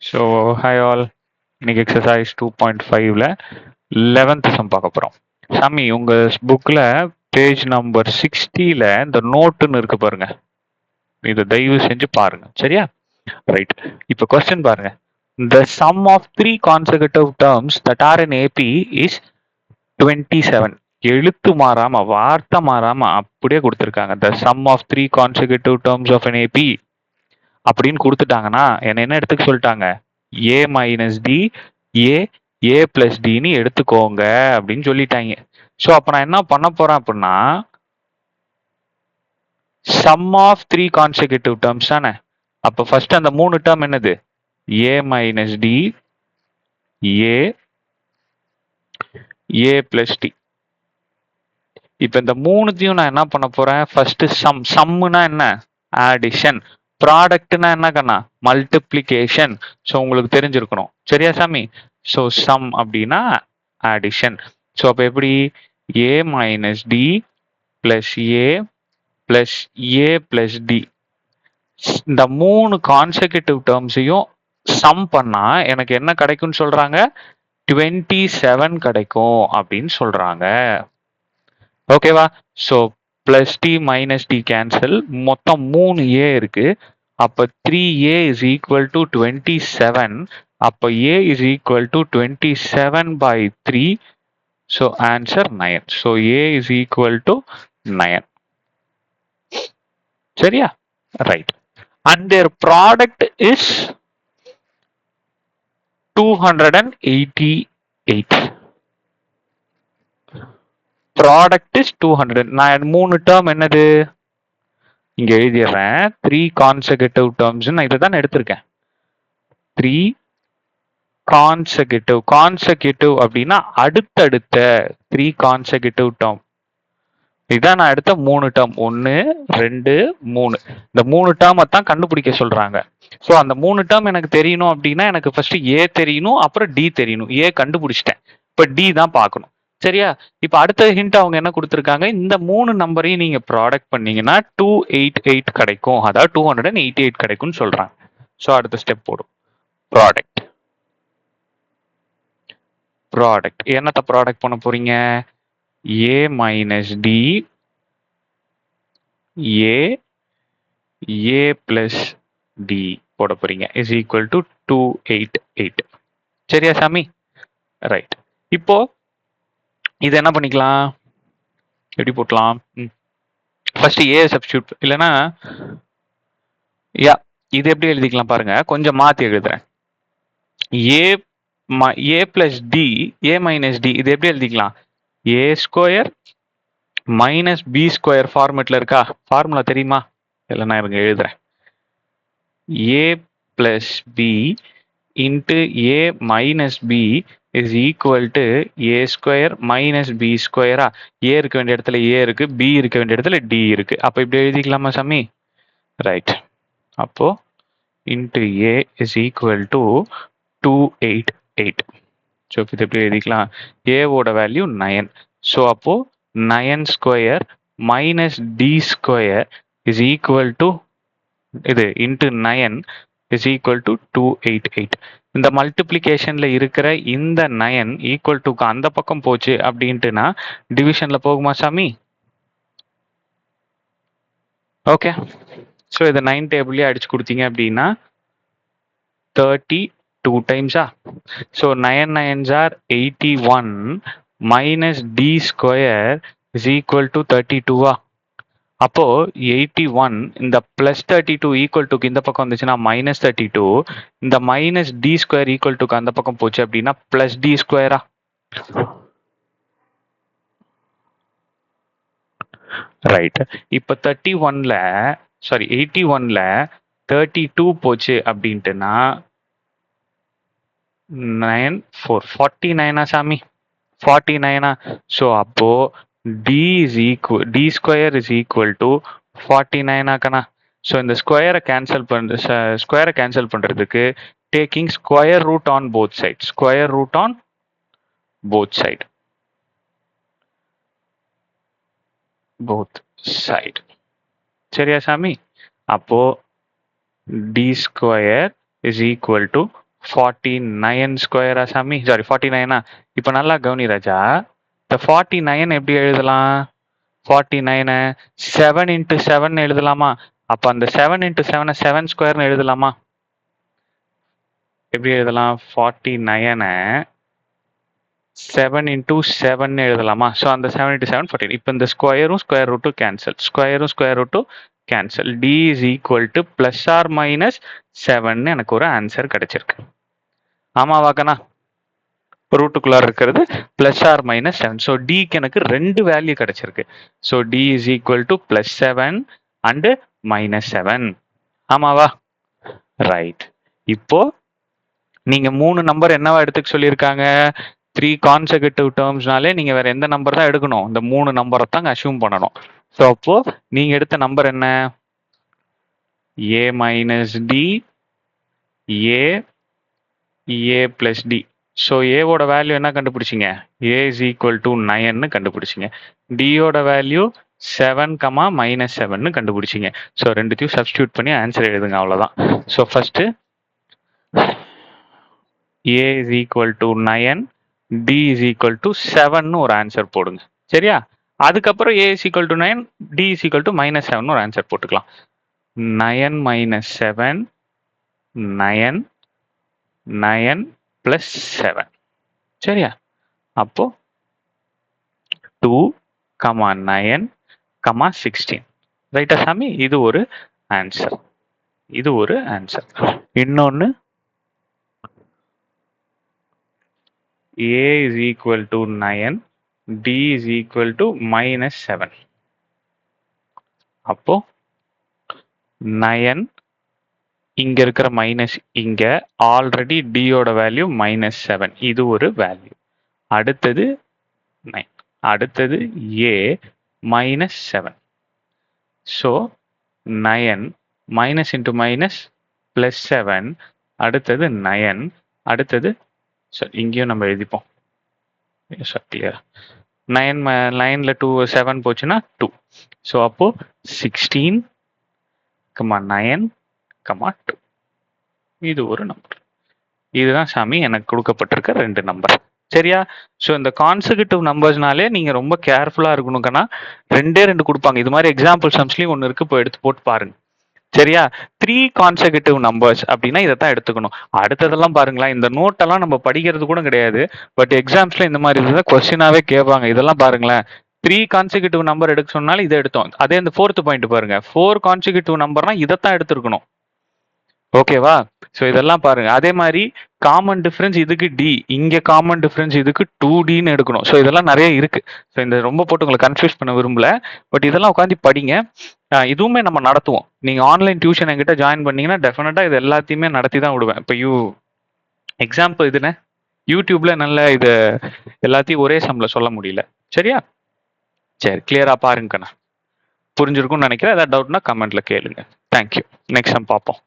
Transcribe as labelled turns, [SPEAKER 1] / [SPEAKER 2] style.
[SPEAKER 1] So hi all, இன்னைக்கு exercise 2.5ல 11th some பார்க்க போகிறோம். சாமி உங்கள் புக்கில் பேஜ் நம்பர் 60ல இந்த நோட்டுன்னு இருக்கு பாருங்க, இதை தயவு செஞ்சு பாருங்க, சரியா? ரைட். இப்போ கொஸ்டின் பாருங்க. The sum of three consecutive terms that are in AP is 27. எழுத்து மாறாம வார்த்தை மாறாம அப்படியே கொடுத்துருக்காங்க. The sum of three consecutive terms of an AP அப்படின்னு கொடுத்துட்டாங்கன்னா என்ன எடுத்துக்க சொல்லிட்டாங்க? ஏ மைனஸ் டி ஏ பிளஸ் டின்னு எடுத்துக்கோங்க அப்படின்னு சொல்லிட்டாங்க. ஸோ அப்போ நான் என்ன பண்ண போறேன் அப்படின்னா, சம் ஆஃப் த்ரீ கான்செக்யூட்டிவ் டேர்ம்ஸ் தானே. அப்போ ஃபர்ஸ்ட் அந்த மூணு டேர்ம் என்னது? ஏ மைனஸ் டி ஏ பிளஸ் டி. இப்போ இந்த மூணுத்தையும் நான் என்ன பண்ண போறேன்? ஃபர்ஸ்ட் சம்முனா என்ன? ஆடிஷன். ப்ராடக்ட்னா என்ன கண்ணா? மல்டிப்ளிகேஷன். ஸோ உங்களுக்கு தெரிஞ்சிருக்கணும், சரியா சாமி? ஸோ சம் அப்படின்னா ஆடிஷன். ஸோ அப்போ எப்படி? ஏ minus D plus A plus D. இந்த மூணு கான்செக்யூட்டிவ் டேர்ம்ஸையும் சம் பண்ணா எனக்கு என்ன கிடைக்கும்னு சொல்றாங்க? 27 கிடைக்கும் அப்படின்னு சொல்றாங்க. ஓகேவா? So plus D minus D cancel, மொத்தம் 3a இருக்கு. அப்போ 3a is equal to 27. அப்போ a is equal to 27 by 3. So answer 9. So a is equal to 9. சரியா? Right. And their product is 288. Product is 200. நான் மூணு டேர்ம் என்னது இங்க எழுதிடுறேன். Three கான்செக்யூட்டிவ் terms நான் இதை தான் எடுத்திருக்கேன். த்ரீ கான்செக்யூட்டிவ் அப்படின்னா அடுத்தடுத்த த்ரீ கான்செக்யூட்டிவ் டேர்ம். இதான் நான் எடுத்த மூணு டேர்ம், 1 2 3. இந்த மூணு டேர்மை தான் கண்டுபிடிக்க சொல்றாங்க. ஸோ அந்த மூணு டேர்ம் எனக்கு தெரியணும் அப்படின்னா எனக்கு ஃபர்ஸ்ட் ஏ தெரியணும், அப்புறம் டி தெரியணும். ஏ கண்டுபிடிச்சிட்டேன், இப்போ டி தான் பார்க்கணும், சரியா? இப்போ அடுத்த ஹிண்ட் அவங்க என்ன கொடுத்துருக்காங்க? இந்த மூணு நம்பரையும் நீங்க ப்ராடக்ட் பண்ணீங்கன்னா 288 கிடைக்கும், அதாவது 288 கிடைக்கும்னு சொல்றாங்க. ஸோ அடுத்த ஸ்டெப் போடும். ப்ராடக்ட் என்னத்த ப்ராடக்ட் பண்ண போறீங்க? ஏ மைனஸ் டி ஏ பிளஸ் டி போட போறீங்க இஸ் ஈக்குவல் டு 288. சரியா சாமி? ரைட். இப்போ இது என்ன பண்ணிக்கலாம்? எப்படி போட்டலாம்? ஃபர்ஸ்ட் ஏ சப்ஸ்டியூட், இல்லைன்னா இது எப்படி எழுதிக்கலாம் பாருங்க, கொஞ்சம் மாத்தி எழுதுறேன். A plus D A minus D இது எப்படி எழுதிக்கலாம்? A square minus B square ஃபார்மெட்ல இருக்கா? ஃபார்முலா தெரியுமா? இல்லைன்னா இவங்க எழுதுறேன். A plus B into A minus B is equal to A square minus B ஸ்கொயரா? ஏ இருக்க வேண்டிய இடத்துல ஏ இருக்கு, பி இருக்க வேண்டிய இடத்துல டி இருக்கு. அப்போ இப்படி எழுதிக்கலாமா சாமி? ரைட். அப்போ into A is equal to 288. So இது எப்படி எழுதிக்கலாம்? ஏவோட வேல்யூ 9. ஸோ அப்போ 9 square minus D square is equal to இது இன்ட்டு 9 இஸ் ஈக்குவல் டு 288. இந்த மல்டிப்ளிகேஷன்ல இருக்கிற இந்த 9 ஈக்குவல் டுக்கு அந்த பக்கம் போச்சு அப்படின்ட்டுனா டிவிஷன்ல போகுமா சாமி? ஓகே. ஸோ இதை 9 டேபிள்லேயே அடிச்சு கொடுத்தீங்க அப்படின்னா 32 டைம்ஸா? So 9 9s are 81 minus D square is equal to 32வா? அப்போ 81 இந்த பிளஸ் 32 ஈக்குவல் டுக்கு இந்த பக்கம் வந்துச்சுன்னா மைனஸ் 32. இந்த மைனஸ் டி ஸ்கொயர் ஈக்குவல் டுக்கு அந்த பக்கம் போச்சு அப்படின்னா பிளஸ் டி ஸ்கொயரா? ரைட். இப்போ 81ல 32 போச்சு அப்படின்ட்டுனா 9 4 49 சாமி? 49. ஸோ அப்போ D square is equal to 49 ஆக்கணா? ஸோ இந்த ஸ்கொயரை கேன்சல் பண்றதுக்கு taking square root on both side. சரியா சாமி? அப்போ D square is equal to 49 ஸ்கொயரா சாமி, சாரி 49. இப்போ நல்லா கவனி ராஜா, இந்த 49 எப்படி எழுதலாம்? 49 7 இன்ட்டு 7 எழுதலாமா? அப்போ அந்த 7 இன்ட்டு 7 7 ஸ்கொயர்னு எழுதலாமா? எப்படி எழுதலாம்? 49 7 இன்ட்டு 7 எழுதலாமா? ஸோ அந்த 7 இன்ட்டு 7 14. இப்போ இந்த ஸ்கொயரும் ஸ்கொயர் ரூட்டும் கேன்சல், ஸ்கொயரும் ஸ்கொயர் ரூட்டும் cancel. D is equal to plus or minus 7 எனக்கு ஒரு ஆன்சர் கிடைச்சிருக்கு. ஆமாவாக்கண்ணா? ரூட்டுக்குள்ளார இருக்கிறது பிளஸ் ஆர் மைனஸ் 7. ஸோ டிக்கு எனக்கு 2 வேல்யூ கிடைச்சிருக்கு. So D is equal to plus 7 and minus 7. ஆமாவா? ரைட். இப்போ நீங்க 3 நம்பர் என்னவா எடுத்துக்க சொல்லியிருக்காங்க? 3 கான்செகட்டிவ் டேர்ம்ஸ்னாலே நீங்க வேற எந்த நம்பர் தான் எடுக்கணும்? இந்த 3 நம்பரை தாங்க அசியூம் பண்ணணும். ஸோ அப்போ நீங்க எடுத்த நம்பர் என்ன? A minus D, A, A plus D. So ஏவோட வேல்யூ என்ன கண்டுபிடிச்சிங்க? ஏ இஸ் ஈக்குவல் டு 9ன்னு கண்டுபிடிச்சிங்க. டியோட வேல்யூ 7, மைனஸ் 7ன்னு கண்டுபிடிச்சிங்க. ஸோ ரெண்டுத்தையும் சப்ஸ்டியூட் பண்ணி ஆன்சர் எழுதுங்க, அவ்வளோதான். So first A is equal to 9, D is equal to 7ன்னு ஒரு ஆன்சர் போடுங்க. சரியா? அதுக்கப்புறம் A is equal to 9, D is equal to minus 7ன்னு ஒரு ஆன்சர் போட்டுக்கலாம். 9 மைனஸ் 7, 9, 9 பிளஸ் 7. சரியா? அப்போ 2, 9, 16. ரைட்டா சாமி? இது ஒரு ஆன்சர். இது ஒரு ஆன்சர். இன்னொன்னு a is equal to 9, d is equal to minus 7. அப்போ 9 இங்க இருக்கிற மைனஸ் இங்க, ஆல்ரெடி d யோட வேல்யூ மைனஸ் 7. இது ஒரு வேல்யூ. அடுத்தது 9, அடுத்தது a minus 7. So 9 minus into minus plus 7. அடுத்தது 9, அடுத்தது இங்கேயும் நம்ம எழுதிப்போம். கிளியர்? 9ல 2 7 போச்சுன்னா 2. ஸோ அப்போ 16, 9, 2. இது ஒரு நம்பர். இதுதான் சாமி எனக்கு கொடுக்கப்பட்டிருக்க 2 நம்பர். சரியா? ஸோ இந்த கான்செகட்டிவ் நம்பர்ஸ்னாலே நீங்க ரொம்ப கேர்ஃபுல்லா இருக்கணும்னா 2 கொடுப்பாங்க. இது மாதிரி எக்ஸாம்பிள் சம்ஸ்லயும் ஒன்று இருக்கு, இப்போ எடுத்து போட்டு பாருங்க. சரியா? 3 கான்செகட்டிவ் நம்பர்ஸ் அப்படின்னா இதைத்தான் எடுத்துக்கணும். அடுத்ததெல்லாம் பாருங்களேன், இந்த நோட்டெல்லாம் நம்ம படிக்கிறது கூட கிடையாது, பட் எக்ஸாம்ஸ்ல இந்த மாதிரி இதுதான் கொஸ்டினாவே கேட்பாங்க. இதெல்லாம் பாருங்களேன், 3 கான்செகட்டிவ் நம்பர் எடுக்க சொன்னாலும் இதை எடுத்தோம். அதே இந்த 4th பாயிண்ட் பாருங்க, 4 கான்செகட்டிவ் நம்பர்னா இதைத்தான் எடுத்துருக்கணும். ஓகேவா? ஸோ இதெல்லாம் பாருங்க. அதே மாதிரி காமன் டிஃபரன்ஸ் இதுக்கு டி, இங்க காமன் டிஃபரன்ஸ் இதுக்கு 2Dன்னு எடுக்கணும். ஸோ இதெல்லாம் நிறைய இருக்கு. ஸோ இந்த ரொம்ப போட்டு உங்களை கன்ஃபியூஸ் பண்ண விரும்பல, பட் இதெல்லாம் உட்காந்து படிங்க. இதுவுமே நம்ம நடத்துவோம். நீங்க ஆன்லைன் டியூஷன் என்கிட்ட ஜாயின் பண்ணீங்கன்னா டெஃபினட்டா இது எல்லாத்தையுமே நடத்தி தான் விடுவேன். இப்போ எக்ஸாம்பிள் இதுன்னு யூடியூப்ல நல்ல இது எல்லாத்தையும் ஒரே சம்ல சொல்ல முடியல. சரியா? சரி, கிளியரா பாருங்கண்ணா. புரிஞ்சிருக்கும்னு நினைக்கிறேன். ஏதாவது டவுட்னா கமெண்ட்ல கேளுங்க. தேங்க்யூ. நெக்ஸ்ட் சம் பார்ப்போம்.